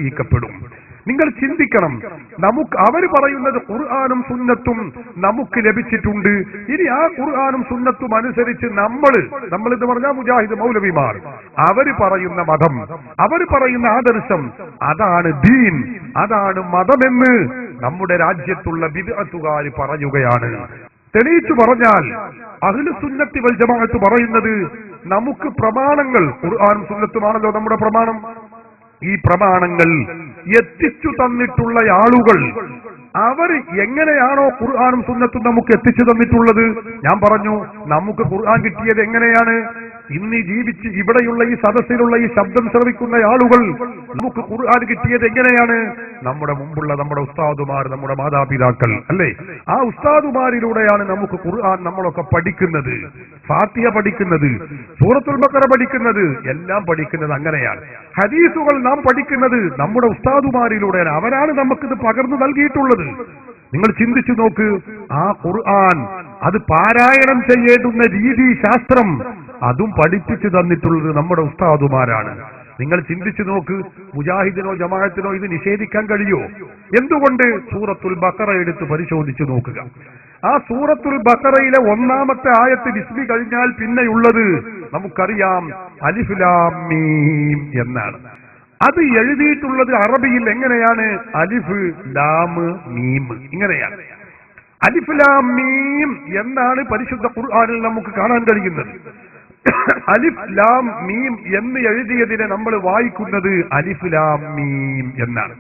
തെളിയിക്കപ്പെടും. നിങ്ങൾ ചിന്തിക്കണം, അവർ പറയുന്നത് ഖുർആനും സുന്നത്തും നമുക്ക് ലഭിച്ചിട്ടുണ്ട്. ഇനി ആ ഖുർആനും സുന്നത്തും അനുസരിച്ച് നമ്മൾ എന്ന് പറഞ്ഞാൽ മുജാഹിദ് മൗലവിമാർ, അവർ പറയുന്ന മതം, അവർ പറയുന്ന ആദർശം, അതാണ് ദീൻ, അതാണ് മതമെന്ന് നമ്മുടെ രാജ്യത്തുള്ള ബിദ്അത്തുകാർ പറയുകയാണ്. തെളിയിച്ചു പറഞ്ഞാൽ അഹ്ലു സുന്നത്തി വൽ ജമാഅത്ത് പറയുന്നത് നമുക്ക് പ്രമാണങ്ങൾ, ഖുർആനും സുന്നത്തുമാണല്ലോ നമ്മുടെ പ്രമാണം, ഈ പ്രമാണങ്ങൾ എത്തിച്ചു തന്നിട്ടുള്ള ആളുകൾ അവർ എങ്ങനെയാണോ ഖുർആനും സുന്നത്തും നമുക്ക് എത്തിച്ചു തന്നിട്ടുള്ളത്. ഞാൻ പറഞ്ഞു, നമുക്ക് ഖുർആൻ കിട്ടിയത് എങ്ങനെയാണ്? ഇന്ന് ജീവിച്ച് ഇവിടെയുള്ള ഈ സദസ്സിലുള്ള ഈ ശബ്ദം ശ്രവിക്കുന്ന ആളുകൾ നമുക്ക് ഖുർആൻ കിട്ടിയത് എങ്ങനെയാണ്? നമ്മുടെ മുമ്പുള്ള നമ്മുടെ ഉസ്താദുമാർ, നമ്മുടെ മാതാപിതാക്കൾ, അല്ലേ? ആ ഉസ്താദുമാരിലൂടെയാണ് നമുക്ക് ഖുർആൻ നമ്മളൊക്കെ പഠിക്കുന്നത്, ഫാത്തിഹ പഠിക്കുന്നത്, സൂറത്തുൽ ബഖറ പഠിക്കുന്നത്, എല്ലാം പഠിക്കുന്നത് അങ്ങനെയാണ്. ഹദീസുകൾ നാം പഠിക്കുന്നത് നമ്മുടെ ഉസ്താദുമാരിലൂടെയാണ്, അവരാണ് നമുക്കിത് പകർന്നു നൽകിയിട്ടുള്ളത്. നിങ്ങൾ ചിന്തിച്ചു നോക്ക്, ആ ഖുർആൻ അത് പാരായണം ചെയ്യേണ്ടുന്ന രീതി, ശാസ്ത്രം, അതും പഠിപ്പിച്ചു തന്നിട്ടുള്ളത് നമ്മുടെ ഉസ്താദുമാരാണ്. നിങ്ങൾ ചിന്തിച്ചു നോക്ക്, മുജാഹിദിനോ ജമാഅത്തിനോ ഇത് നിഷേധിക്കാൻ കഴിയോ? എന്തുകൊണ്ട്? സൂറത്തുൽ ബഖറ എടുത്ത് പരിശോധിച്ചു നോക്കുക. ആ സൂറത്തുൽ ബഖറയിലെ 1-ാമത്തെ ആയത്ത് ബിസ്മി കഴിഞ്ഞാൽ പിന്നെയുള്ളത് നമുക്കറിയാം, അലിഫ് ലാം മീം എന്നാണ്. അത് എഴുതിയിട്ടുള്ളത് അറബിയിൽ എങ്ങനെയാണ്? അലിഫ് ലാം മീം, ഇങ്ങനെയാണ്. അലിഫ് ലാം മീം എന്നാണ് പരിശുദ്ധ ഖുർആനിൽ നമുക്ക് കാണാൻ കഴിയുന്നത്. അലിഫ് ലാം മീം എന്ന് എഴുതിയതിനെ നമ്മൾ വായിക്കുന്നത് അലിഫ് ലാം മീം എന്നാണ്.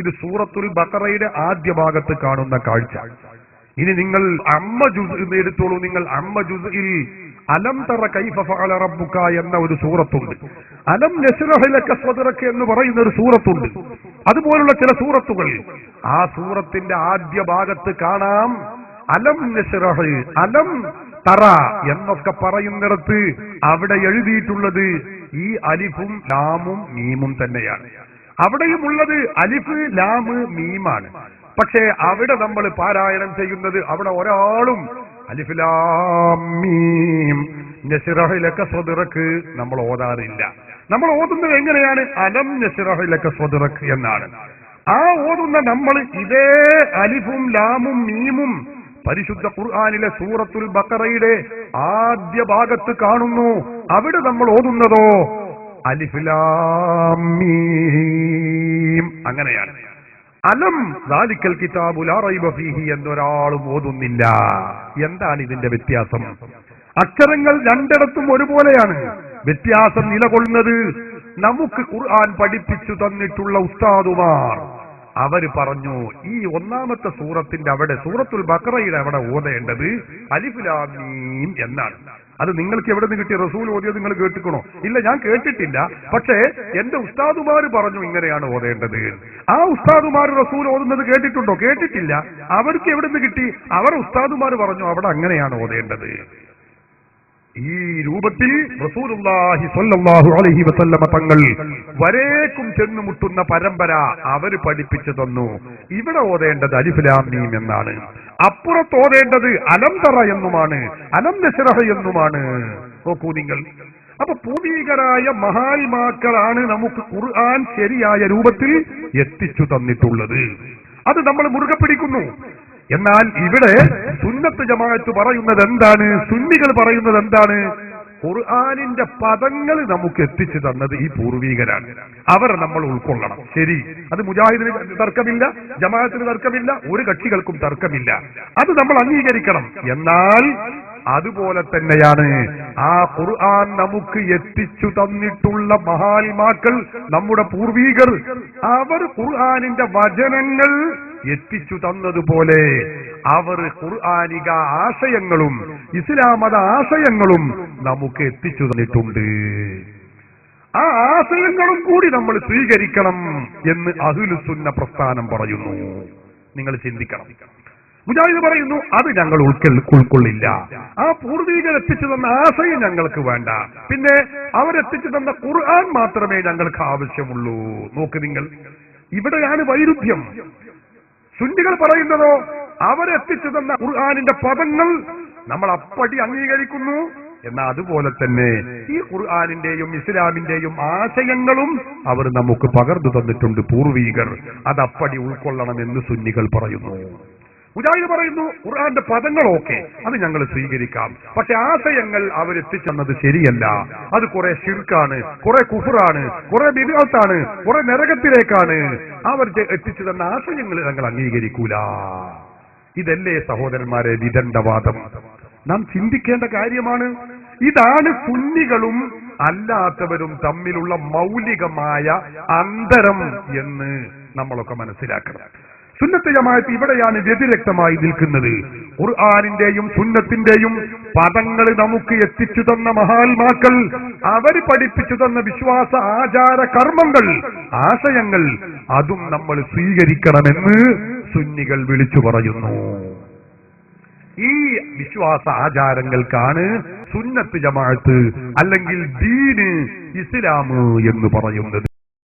ഇത് സൂറത്തുൽ ബഖറയുടെ ആദ്യ ഭാഗത്ത് കാണുന്ന കാഴ്ച. ഇനി നിങ്ങൾ അമ്മ ജുസ് എടുത്തോളൂ. നിങ്ങൾ അമ്മ ജുസ്ഇൽ അലം തറ കൈഫ ഫഅല റബ്ബുക എന്ന ഒരു സൂറത്തുണ്ട്. അലം നശ്റഹ് ലക സദ്റക എന്ന് പറയുന്ന ഒരു സൂറത്തുണ്ട്. അതുപോലുള്ള ചില സൂറത്തുകൾ, ആ സൂറത്തിന്റെ ആദ്യ ഭാഗത്ത് കാണാം അലം നശ്റഹ്, അലം തറ എന്നൊക്കെ പറയുന്നിടത്ത് അവിടെ എഴുതിയിട്ടുള്ളത് ഈ അലിഫും ലാമും മീമും തന്നെയാണ്. അവിടെയുമുള്ളത് അലിഫ് ലാം മീമാണ്. പക്ഷേ അവിടെ നമ്മൾ പാരായണം ചെയ്യുന്നത്, അവിടെ ഒരാളും അലിഫ് ലാം മീം നശ്റഹ് ലക സദ്റക നമ്മൾ ഓതാറില്ല. നമ്മൾ ഓതുന്നത് എങ്ങനെയാണ്? അലം നശ്റഹ് ലക സദ്റക എന്നാണ്. ആ ഓതുന്ന നമ്മൾ ഇതേ അലിഫും ലാമും മീമും പരിശുദ്ധ ഖുർആനിലെ സൂറത്തുൽ ബഖറയുടെ ആദ്യ ഭാഗത്ത് കാണുന്നു. അവിടെ നമ്മൾ ഓതുന്നതോ അലിഫ് ലാം മീം അങ്ങനെയാണ്. അലം ദാലിക്കൽ കിതാബു ലാ റൈബ ഫീഹി എന്നൊരാളും ഓതുന്നില്ല. എന്താണ് ഇതിന്റെ വ്യത്യാസം? അക്ഷരങ്ങൾ രണ്ടിടത്തും ഒരുപോലെയാണ്. വ്യത്യാസം നിലകൊള്ളുന്നത് നമുക്ക് ഖുർആൻ പഠിപ്പിച്ചു തന്നിട്ടുള്ള ഉസ്താദുമാർ അവര് പറഞ്ഞു, ഈ 1-ാമത്തെ സൂറത്തിന്റെ അവിടെ, സൂറത്തുൽ ബഖറയുടെ അവിടെ ഓതേണ്ടത് അലിഫ് ലാം മീം എന്നാണ്. അത് നിങ്ങൾക്ക് എവിടെ നിന്ന് കിട്ടിയ? റസൂൽ ഓതിയത് നിങ്ങൾ കേട്ടിക്കണോ? ഇല്ല, ഞാൻ കേട്ടിട്ടില്ല. പക്ഷേ എന്റെ ഉസ്താദുമാർ പറഞ്ഞു ഇങ്ങനെയാണ് ഓതേണ്ടത്. ആ ഉസ്താദുമാർ റസൂൽ ഓതുന്നത് കേട്ടിട്ടുണ്ടോ? കേട്ടിട്ടില്ല. അവർക്ക് എവിടെ നിന്ന് കിട്ടി? അവർ ഉസ്താദുമാർ പറഞ്ഞു അവിടെ അങ്ങനെയാണ് ഓതേണ്ടത്. ഈ രൂപത്തിൽ റസൂലുള്ളാഹി സ്വല്ലല്ലാഹു അലൈഹി വസല്ലമ തങ്ങൾ വരേക്കും ചെന്നുമുട്ടുന്ന പരമ്പര അവര് പഠിപ്പിച്ചു തന്നു. ഇവിടെ ഓതേണ്ടത് അലിഫ് ലാം മീം എന്നാണ്, അപ്പുറത്ത് ഓതേണ്ടത് അലം തറ എന്നുമാണ്, അലം നശ്റഹ് എന്നുമാണ്. നോക്കൂ നിങ്ങൾ. അപ്പൊ പൂർവികരായ മഹാത്മാക്കളാണ് നമുക്ക് ഖുർആൻ ശരിയായ രൂപത്തിൽ എത്തിച്ചു തന്നിട്ടുള്ളത്. അത് നമ്മൾ മുറുകെ പിടിക്കുന്നു. എന്നാൽ ഇവിടെ സുന്നത്ത് ജമാഅത്ത് പറയുന്നത് എന്താണ്? സുന്നികൾ പറയുന്നത് എന്താണ്? ഖുർആനിന്റെ പദങ്ങൾ നമുക്ക് എത്തിച്ചു തന്നത് ഈ പൂർവികരാണ്. അവരെ നമ്മൾ ഉൾക്കൊള്ളണം. ശരി, അത് മുജാഹിദിന് തർക്കമില്ല, ജമാഅത്തിന് തർക്കമില്ല, ഒരു കക്ഷികൾക്കും തർക്കമില്ല. അത് നമ്മൾ അംഗീകരിക്കണം. എന്നാൽ അതുപോലെ തന്നെയാണ് ആ ഖുർആൻ നമുക്ക് എത്തിച്ചു തന്നിട്ടുള്ള മഹാത്മാക്കൾ, നമ്മുടെ പൂർവികർ, അവർ ഖുർആനിന്റെ വചനങ്ങൾ എത്തിച്ചു തന്നതുപോലെ അവർ ഖുർആനിക ആശയങ്ങളും ഇസ്ലാം മത ആശയങ്ങളും നമുക്ക് എത്തിച്ചു തന്നിട്ടുണ്ട്. ആ ആശയങ്ങളും കൂടി നമ്മൾ സ്വീകരിക്കണം എന്ന് അഹ്ലുസുന്ന പ്രസ്ഥാനം പറയുന്നു. നിങ്ങൾ ചിന്തിക്കണം. മുജാഹിദ് പറയുന്നു അത് ഞങ്ങൾ ഉൾക്കൊള്ളില്ല. ആ പൂർവികർ എത്തിച്ചു തന്ന ആശയം ഞങ്ങൾക്ക് വേണ്ട, പിന്നെ അവരെത്തിച്ചു തന്ന ഖുർആൻ മാത്രമേ ഞങ്ങൾക്ക് ആവശ്യമുള്ളൂ. നോക്ക് നിങ്ങൾ, ഇവിടെയാണ് വൈരുദ്ധ്യം. സുന്നികൾ പറയുന്നതോ അവരെത്തിച്ചു തന്ന ഖുർആനിന്റെ പദങ്ങൾ നമ്മൾ അപ്പടി അംഗീകരിക്കുന്നു, എന്നാൽ അതുപോലെ തന്നെ ഈ ഖുർആനിന്റെയും ഇസ്ലാമിന്റെയും ആശയങ്ങളും അവർ നമുക്ക് പകർന്നു തന്നിട്ടുണ്ട് പൂർവീകർ. അതപ്പടി ഉൾക്കൊള്ളണമെന്ന് സുന്നികൾ പറയുന്നു. മുജാഹിദ് പറയുന്നു ഖുർആന്റെ പദങ്ങളൊക്കെ അത് ഞങ്ങൾ സ്വീകരിക്കാം, പക്ഷെ ആശയങ്ങൾ അവരെത്തിച്ചെന്നത് ശരിയല്ല. അത് കുറെ ശിർക്കാണ്, കുറെ കുഫറാണ്, കുറെ ബിദ്അത്താണ്, കുറെ നരകത്തിലേക്കാണ്. അവർ എത്തിച്ചു തന്ന ആശയങ്ങൾ ഞങ്ങൾ അംഗീകരിക്കൂല. ഇതല്ലേ സഹോദരന്മാരെ വിദണ്ഡവാദം? നാം ചിന്തിക്കേണ്ട കാര്യമാണ്. ഇതാണ് സുന്നികളും അല്ലാത്തവരും തമ്മിലുള്ള മൗലികമായ അന്തരം എന്ന് നമ്മളൊക്കെ മനസ്സിലാക്കണം. സുന്നത്ത് ജമാഅത്ത് ഇവിടെയാണ് വ്യതിരക്തമായി നിൽക്കുന്നത്. ഖുർആനിന്റെയും സുന്നത്തിന്റെയും പദങ്ങൾ നമുക്ക് എത്തിച്ചു തന്ന മഹാത്മാക്കൾ, അവർ പഠിപ്പിച്ചു തന്ന വിശ്വാസ ആചാര കർമ്മങ്ങൾ, ആശയങ്ങൾ, അതും നമ്മൾ സ്വീകരിക്കണമെന്ന് സുന്നികൾ വിളിച്ചു പറയുന്നു. ഈ വിശ്വാസ ആചാരങ്ങൾക്കാണ് സുന്നത്ത് ജമാഅത്ത് അല്ലെങ്കിൽ ദീന് ഇസ്ലാം എന്ന് പറയുന്നത്.